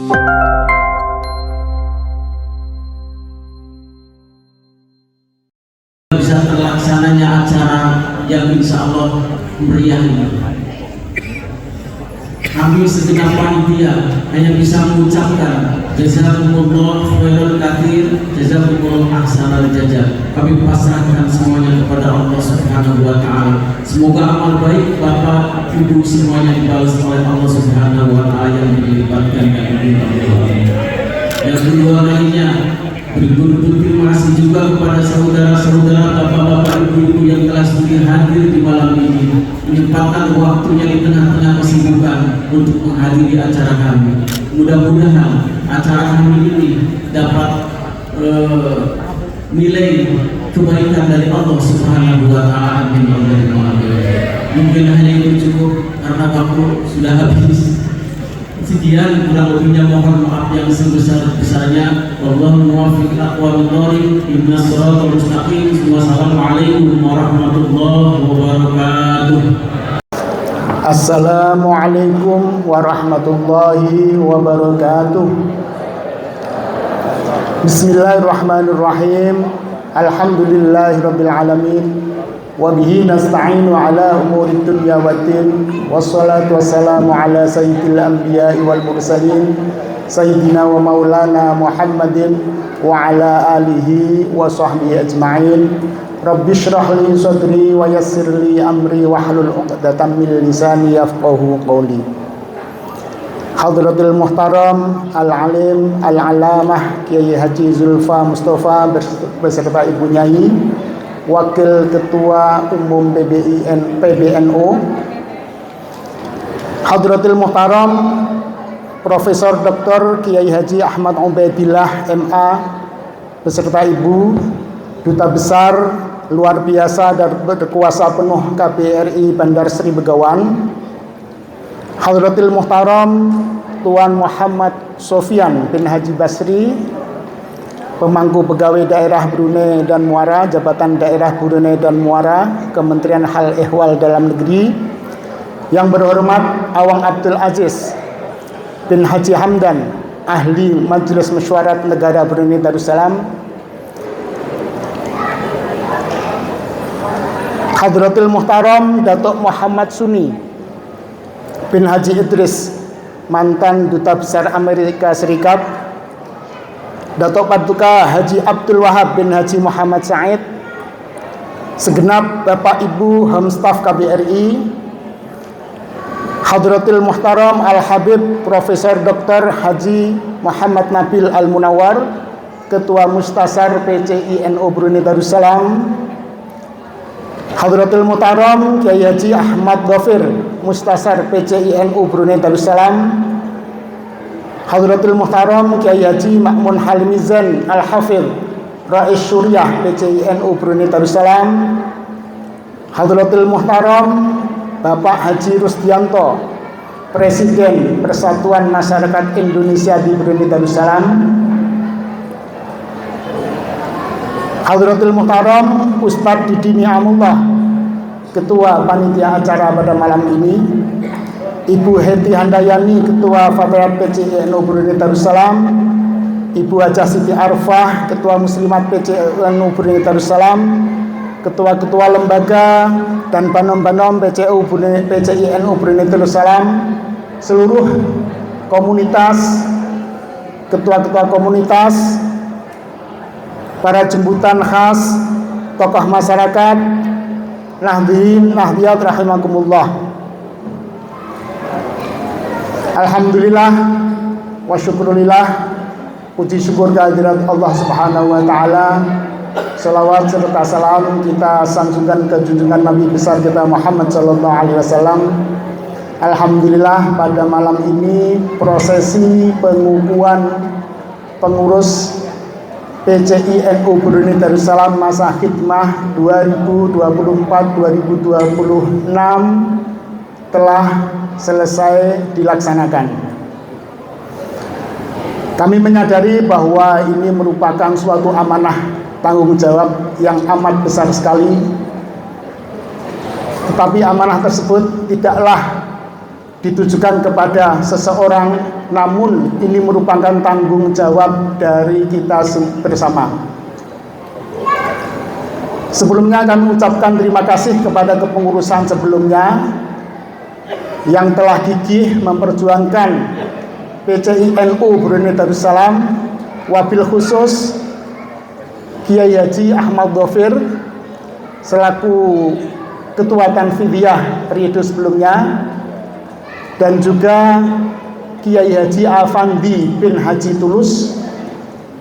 Bisa terlaksananya acara yang insya Allah meriah ini. Kami segenap panitia hanya bisa mengucapkan jazakumullah khairan katsir, jazakumullah ahsanal jazaa. Kami pasrahkan semuanya kepada Allah Subhanahu wa taala. Semoga amal baik Bapak Ibu semuanya dibalas oleh Allah Subhanahu wa taala yang dilipatkan dari Allah. Yang kedua kalinya, beribu-ribu terima kasih juga kepada saudara-saudara, bapak-bapak, ibu-ibu yang telah sudi hadir di malam ini, menyempatkan waktunya di tengah-tengah kesibukan untuk menghadiri acara kami. Mudah-mudahan acara kami ini dapat nilai kebaikan dari Allah Subhanahu wa taala. Amin. Mungkin hanya itu cukup karena waktu sudah habis. Sekian, kurang lebihnya mohon maaf yang sebesar-besarnya. Wallahu muwaffiq ila aqwamit thoriq, ihdinas shiratal mustaqim. Wassalamualaikum warahmatullahi wabarakatuh. Assalamualaikum warahmatullahi wabarakatuh. Bismillahirrahmanirrahim. Alhamdulillahirabbil alamin. Wabihi nasta'inu ala umuri dunya waddin. Wassalatu wassalamu ala sayyidil anbiya'i wal mursalin, sayyidina wa maulana Muhammadin wa ala alihi wa sahbihi ajma'in. Rabbi shrah li sadri wa yassir li amri wahlul 'uqdatam min lisani yafqahu qawli. Hadratul Muhtaram Al-Alim Al-Alamah Kiai Haji Zulfa Mustafa beserta Ibu Nyai, Wakil Ketua Umum PBNU, Hadratul Muhtaram Profesor Dr. Kiai Haji Ahmad Ubaidillah MA beserta Ibu Duta Besar luar biasa dan berkuasa penuh KBRI Bandar Sri Begawan, Hadratul Muhtaram Tuan Muhammad Sofyan bin Haji Basri, Pemangku Pegawai Daerah Brunei dan Muara, Jabatan Daerah Brunei dan Muara, Kementerian Hal Ehwal Dalam Negeri, yang berhormat Awang Abdul Aziz bin Haji Hamdan, Ahli Majelis Mesyuarat Negara Brunei Darussalam, Hadratul Muhtaram Datuk Muhammad Suni bin Haji Idris, mantan Duta Besar Amerika Serikat, Datuk Paduka Haji Abdul Wahab bin Haji Muhammad Said, segenap Bapak Ibu Hamstaf KBRI, Hadratul Muhtaram Al-Habib Profesor Dr. Haji Muhammad Nabil Al-Munawar, Ketua Mustasar PCI NU Brunei Darussalam, Hadratul Muhtaram Kiai Haji Ahmad Ghafir Mustasar PCI NU Brunei Darussalam, Hadratul Muhtaram Kiai Haji Ma'mun Halimizan Al-Hafidh Rais Syuriah PCI NU Brunei Darussalam, Hadratul Muhtaram Bapak Haji Rusdianto Presiden Persatuan Masyarakat Indonesia di Brunei Darussalam, Hadratul Muhtaram Ustadz Didi Ni'amullah Ketua Panitia Acara pada malam ini, Ibu Heti Handayani Ketua Fatayat PCI NU Brunei Darussalam, Ibu Hajah Siti Arfah Ketua Muslimat PCI NU Brunei Darussalam, Ketua-ketua lembaga dan banom-banom PCI NU Brunei Darussalam, seluruh komunitas, ketua-ketua komunitas, para jemputan khas, tokoh masyarakat, nahdien, nahdiyat rahimakumullah. Alhamdulillah wa syukurillah, puji syukur kehadirat Allah Subhanahu wa taala. Salawat serta salam kita sanjungkan ke junjungan Nabi besar kita Muhammad sallallahu alaihi wasallam. Alhamdulillah pada malam ini prosesi pengukuhan pengurus PCI NU Brunei Darussalam masa khidmah 2024-2026 telah selesai dilaksanakan. Kami menyadari bahwa ini merupakan suatu amanah tanggung jawab yang amat besar sekali. Tetapi amanah tersebut tidaklah ditujukan kepada seseorang namun ini merupakan tanggung jawab dari kita bersama. Sebelumnya kami ucapkan terima kasih kepada kepengurusan sebelumnya yang telah gigih memperjuangkan PCI NU Brunei Darussalam, wabil khusus Kiai Haji Ahmad Dhofir selaku Ketua Tanfidiyah periode sebelumnya, dan juga Kiai Haji Afandi bin Haji Tulus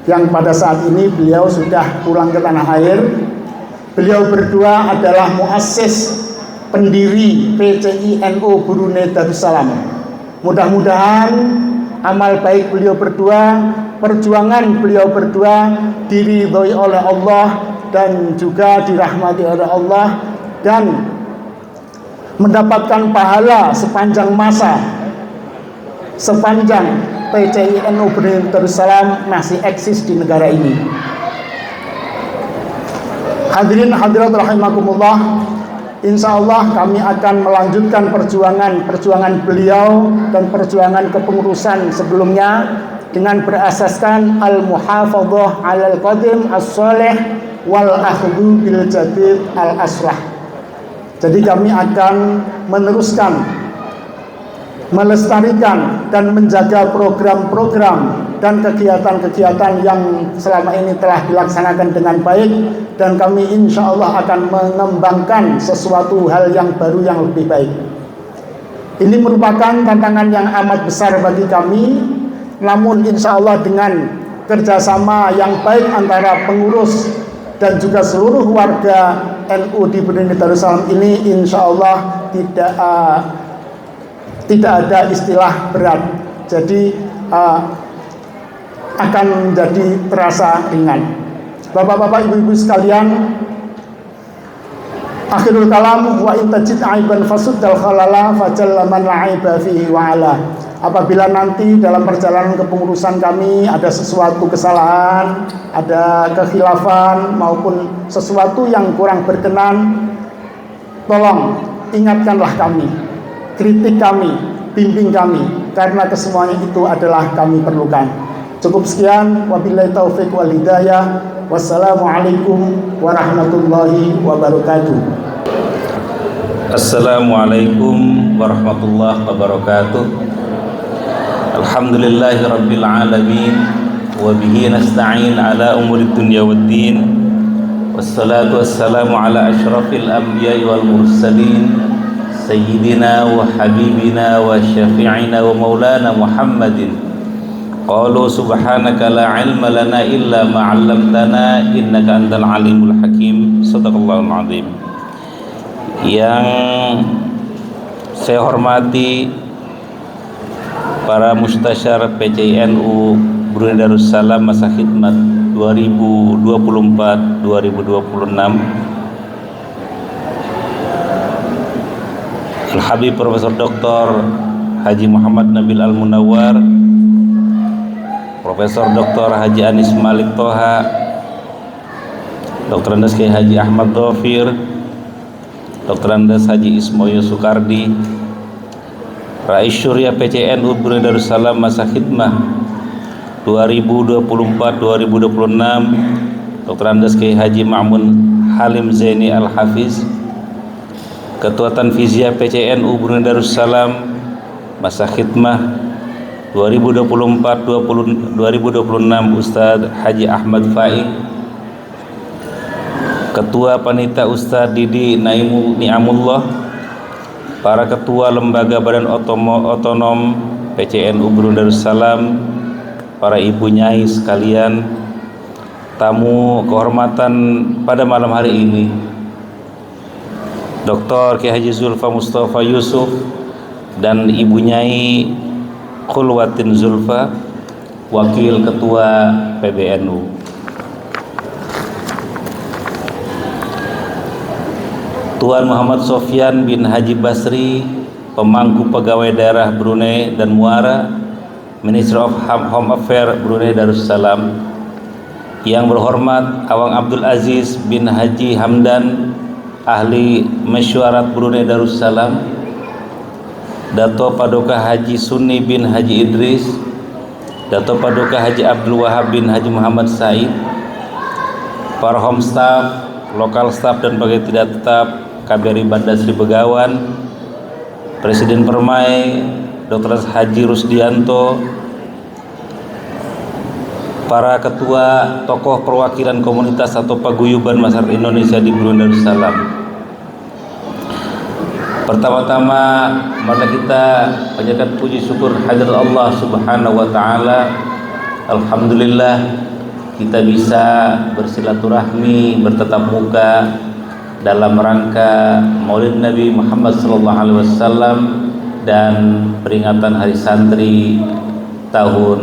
yang pada saat ini beliau sudah pulang ke tanah air. Beliau berdua adalah muassis pendiri PCI NU Brunei Darussalam. Mudah-mudahan amal baik beliau berdua, perjuangan beliau berdua diridhoi oleh Allah dan juga dirahmati oleh Allah, dan mendapatkan pahala sepanjang masa, sepanjang PCI NU Brunei Darussalam masih eksis di negara ini. Hadirin hadirat rahimakumullah, insya Allah kami akan melanjutkan perjuangan beliau dan perjuangan kepengurusan sebelumnya dengan berasaskan al-muhafadzah alal qadim as-salih wal akhdhu bil jadid al-aslah. Jadi kami akan meneruskan, melestarikan dan menjaga program-program dan kegiatan-kegiatan yang selama ini telah dilaksanakan dengan baik, dan kami insya Allah akan mengembangkan sesuatu hal yang baru yang lebih baik. Ini merupakan tantangan yang amat besar bagi kami, namun insya Allah dengan kerjasama yang baik antara pengurus dan juga seluruh warga NU di Brunei Darussalam ini, insya Allah tidak ada istilah berat, jadi akan menjadi terasa ringan. Bapak-bapak, ibu-ibu sekalian, akhirul kalam, wa in tajid aiban fasuddal khalala fajalla man la'aiba fihi wa ala. Apabila nanti dalam perjalanan kepengurusan kami ada sesuatu kesalahan, ada kekhilafan maupun sesuatu yang kurang berkenan, tolong ingatkanlah kami, kritik kami, bimbing kami, karena kesemuanya itu adalah kami perlukan. Cukup sekian, wabillahi taufiq wal hidayah. Wassalamualaikum warahmatullahi wabarakatuh. Assalamualaikum warahmatullahi wabarakatuh. Alhamdulillahi rabbil alamin, wa bihi nasta'in ala umuri dunya waddin. Wassalatu wassalamu ala asyrafil anbiya'i wal mursalin, sayyidina wa habibina wa syafi'ina wa maulana Muhammadin. Qalu subhanaka la ilma lana illa ma 'allamtana innaka antal alimul hakim. Shadaqallahul azim. Yang saya hormati para mustasyar PCI NU Brunei Darussalam masa khidmat 2024-2026, Al-Habib Profesor Dr. Haji Muhammad Nabil Al-Munawwar, Profesor Dr. Haji Anis Malik Toha, Dr. Andes Kiai Haji Ahmad Dhofir, Dr. Andes Haji Ismoyo Soekardi, Rais Syuriah PCI NU Brunei Darussalam masa khidmah 2024-2026, Dr. Andes Kiai Haji Ma'mun Halim Zaini Al-Hafiz, Ketua Tanfidiyah PCI NU Brunei Darussalam masa khidmah 2024-2026 Ustadz Haji Ahmad Faik, Ketua Panitia Ustadz Didi Ni'amullah, para ketua lembaga badan otonom PCI NU Brunei Darussalam, para ibu nyai sekalian, tamu kehormatan pada malam hari ini, Dr. Kiai Haji Zulfa Mustafa Yusuf dan ibu nyai Khulwatin Zulfa, Wakil Ketua PBNU, Tuan Muhammad Sofyan bin Haji Basri, Pemangku Pegawai Daerah Brunei dan Muara, Minister of Home Affairs Brunei Darussalam, yang berhormat Awang Abdul Aziz bin Haji Hamdan, Ahli Mesyuarat Brunei Darussalam, Dato Paduka Haji Sunni bin Haji Idris, Dato Paduka Haji Abdul Wahab bin Haji Muhammad Said, para home staff, lokal staff dan pegawai tidak tetap KBRI Bandar Sri Begawan, Presiden Permai Dr. Haji Rusdianto, para ketua tokoh perwakilan komunitas atau paguyuban masyarakat Indonesia di Brunei Darussalam. Pertama-tama mari kita panjatkan puji syukur hadirat Allah Subhanahu wa taala. Alhamdulillah kita bisa bersilaturahmi, bertatap muka dalam rangka Maulid Nabi Muhammad SAW dan peringatan Hari Santri tahun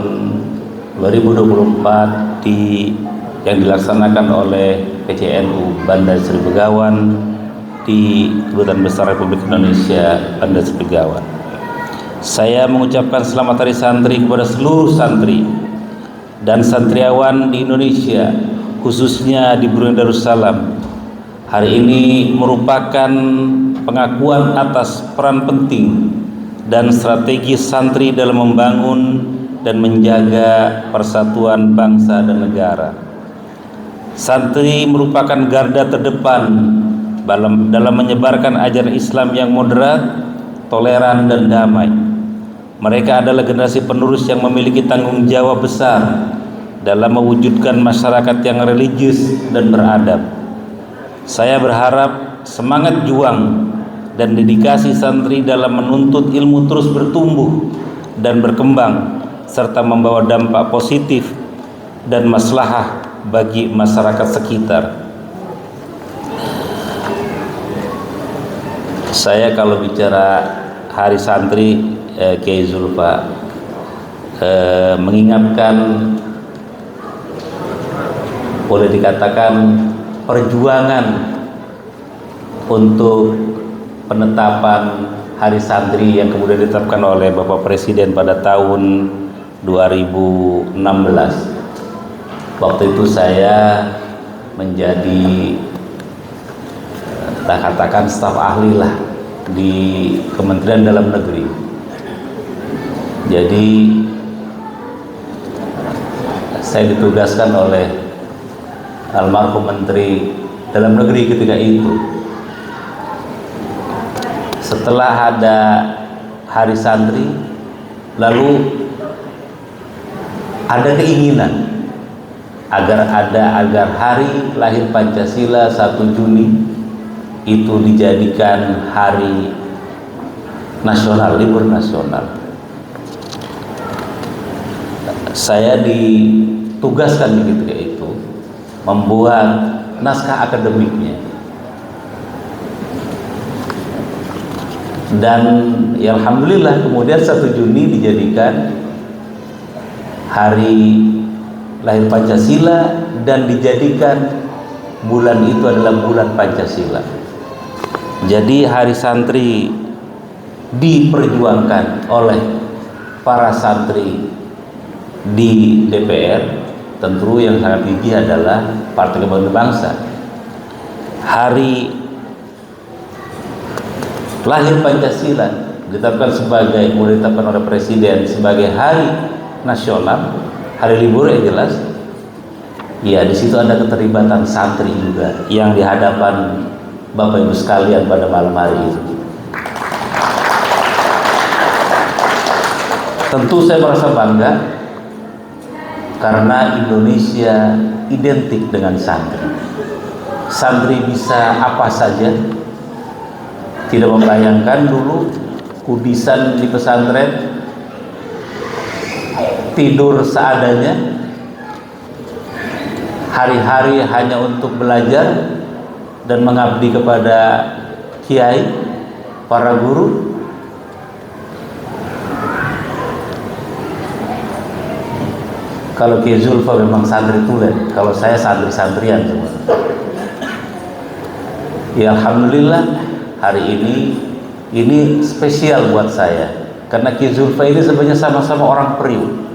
2024 yang dilaksanakan oleh PCNU Bandar Sri Begawan di Kedutaan Besar Republik Indonesia Bandar Sri Begawan. Saya mengucapkan selamat Hari Santri kepada seluruh santri dan santriawan di Indonesia, khususnya di Brunei Darussalam. Hari ini merupakan pengakuan atas peran penting dan strategi santri dalam membangun dan menjaga persatuan bangsa dan negara. Santri merupakan garda terdepan dalam menyebarkan ajaran Islam yang moderat, toleran dan damai. Mereka adalah generasi penerus yang memiliki tanggung jawab besar dalam mewujudkan masyarakat yang religius dan beradab. Saya berharap semangat juang dan dedikasi santri dalam menuntut ilmu terus bertumbuh dan berkembang serta membawa dampak positif dan maslahah bagi masyarakat sekitar. Saya kalau bicara Hari Santri Kiai Zulfa mengingatkan, boleh dikatakan perjuangan untuk penetapan Hari Santri yang kemudian ditetapkan oleh Bapak Presiden pada tahun 2016. Waktu itu saya menjadi katakan staf ahli lah di Kementerian Dalam Negeri. Jadi saya ditugaskan oleh almarhum Menteri Dalam Negeri ketika itu. Setelah ada Hari Santri, lalu ada keinginan agar hari lahir Pancasila 1 Juni itu dijadikan hari nasional, libur nasional. Saya ditugaskan ketika itu membuat naskah akademiknya, dan ya alhamdulillah kemudian 1 Juni dijadikan hari lahir Pancasila dan dijadikan bulan itu adalah bulan Pancasila. Jadi Hari Santri diperjuangkan oleh para santri di DPR, tentu yang sangat gigih adalah Partai Kebangkitan Bangsa. Hari lahir Pancasila ditetapkan oleh Presiden sebagai hari nasional, hari libur yang jelas. Ya, di situ ada keterlibatan santri juga yang di hadapan Bapak Ibu sekalian pada malam hari itu. Tentu saya merasa bangga karena Indonesia identik dengan santri. Santri bisa apa saja. Tidak membayangkan dulu kudisan di pesantren tidur seadanya, hari-hari hanya untuk belajar dan mengabdi kepada kiai, para guru. Kalau Kiai Zulfa memang santri tulen, kalau saya santri-santrian semua. Ya alhamdulillah hari ini spesial buat saya karena Kiai Zulfa ini sebenarnya sama-sama orang Priuk.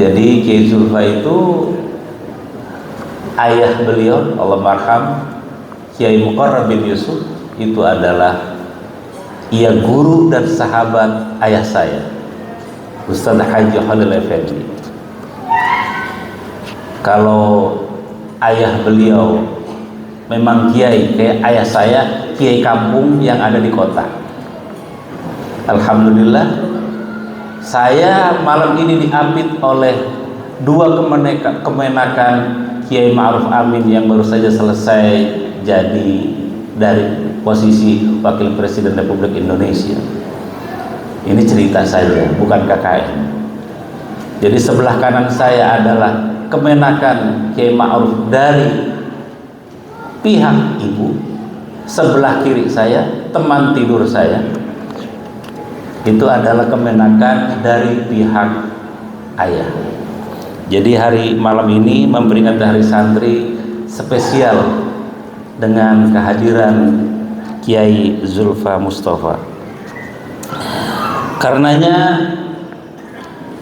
Jadi Kiai Zulfa itu ayah beliau, Allah marham, Kiai Muqarrab bin Yusuf, itu adalah Ia guru dan sahabat ayah saya, Ustaz Haji Khalil Effendi. Kalau ayah beliau memang kiai, kayak ayah saya kiai kampung yang ada di kota. Alhamdulillah, saya malam ini diapit oleh dua kemenakan Kiai Ma'ruf Amin yang baru saja selesai jadi dari posisi Wakil Presiden Republik Indonesia. Ini cerita saja, bukan KKN. Jadi sebelah kanan saya adalah kemenakan Kiai Ma'ruf dari pihak ibu, sebelah kiri saya teman tidur saya, itu adalah kemenakan dari pihak ayah. Jadi hari malam ini memberikan hari santri spesial dengan kehadiran Kiai Zulfa Mustafa. Karenanya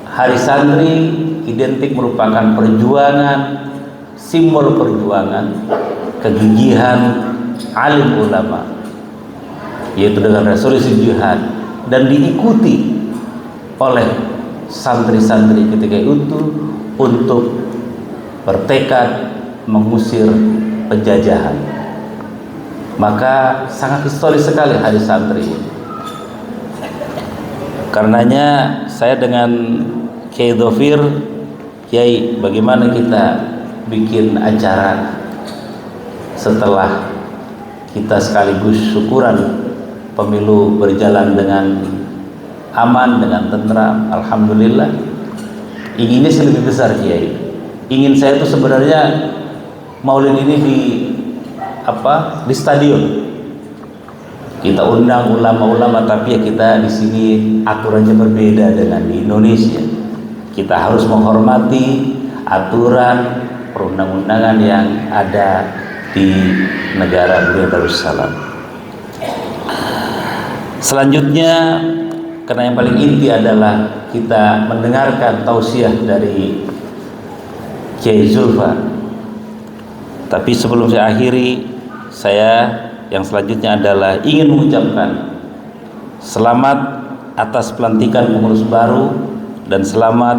hari santri identik merupakan perjuangan, simbol perjuangan, kegigihan alim ulama, yaitu dengan resolusi jihad, dan diikuti oleh santri-santri ketika itu untuk bertekad mengusir penjajahan. Maka sangat historis sekali hari santri. Karenanya saya dengan Kiai Dhofir, Kiai, bagaimana kita bikin acara setelah kita sekaligus syukuran pemilu berjalan dengan aman, dengan tentram, alhamdulillah. Inginnya sih lebih besar, Kiai. Ingin saya itu sebenarnya maulid ini di stadion. Kita undang ulama-ulama, tapi ya kita di sini aturannya berbeda dengan di Indonesia. Kita harus menghormati aturan perundang-undangan yang ada di negara Brunei Darussalam. Selanjutnya, karena yang paling inti adalah kita mendengarkan tausiah dari Kiai Zulfa. Tapi sebelum saya akhiri, saya yang selanjutnya adalah ingin mengucapkan selamat atas pelantikan pengurus baru dan selamat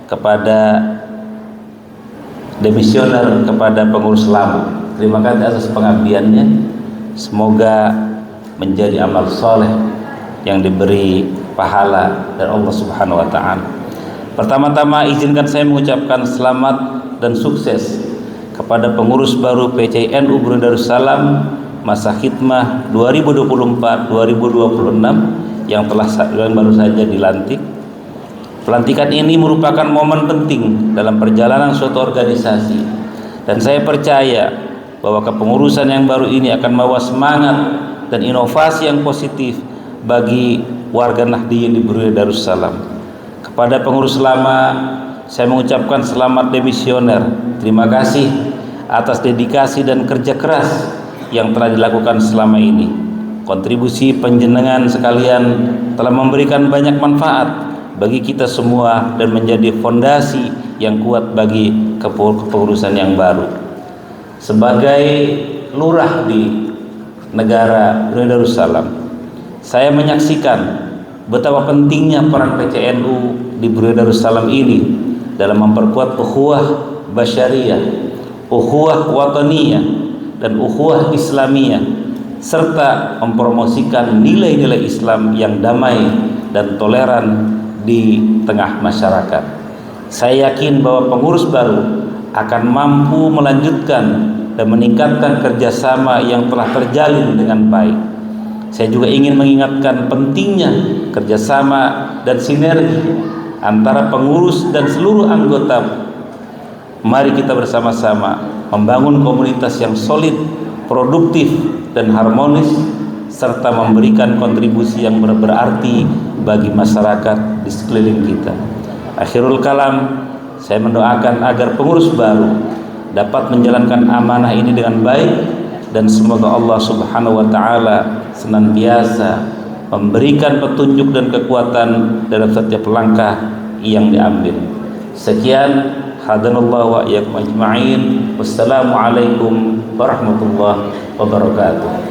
kepada demisioner, kepada pengurus lama. Terima kasih atas pengabdiannya. Semoga menjadi amal soleh yang diberi pahala dari Allah Subhanahu wa ta'ala. Pertama-tama izinkan saya mengucapkan selamat dan sukses kepada pengurus baru PCNU Brunei Darussalam masa khidmah 2024-2026 yang baru saja dilantik. Pelantikan ini merupakan momen penting dalam perjalanan suatu organisasi, dan saya percaya bahwa kepengurusan yang baru ini akan membawa semangat dan inovasi yang positif bagi warga Nahdliyin di Brunei Darussalam. Kepada pengurus lama, saya mengucapkan selamat demisioner. Terima kasih atas dedikasi dan kerja keras yang telah dilakukan selama ini. Kontribusi panjenengan sekalian telah memberikan banyak manfaat bagi kita semua dan menjadi fondasi yang kuat bagi kepengurusan yang baru. Sebagai lurah di negara Brunei Darussalam, saya menyaksikan betapa pentingnya peran PCNU di Brunei Darussalam ini dalam memperkuat ukhuwah basyariyah, ukhuwah wataniyah, dan ukhuwah islamiyah, serta mempromosikan nilai-nilai Islam yang damai dan toleran di tengah masyarakat. Saya yakin bahwa pengurus baru akan mampu melanjutkan dan meningkatkan kerjasama yang telah terjalin dengan baik. Saya juga ingin mengingatkan pentingnya kerjasama dan sinergi antara pengurus dan seluruh anggota. Mari kita bersama-sama membangun komunitas yang solid, produktif, dan harmonis, serta memberikan kontribusi yang berarti bagi masyarakat di sekeliling kita. Akhirul kalam, saya mendoakan agar pengurus baru dapat menjalankan amanah ini dengan baik, dan semoga Allah Subhanahu wa ta'ala senantiasa memberikan petunjuk dan kekuatan dalam setiap langkah yang diambil. Sekian, hadanallahu wa iyyakum ajma'in. Wassalamualaikum warahmatullahi wabarakatuh.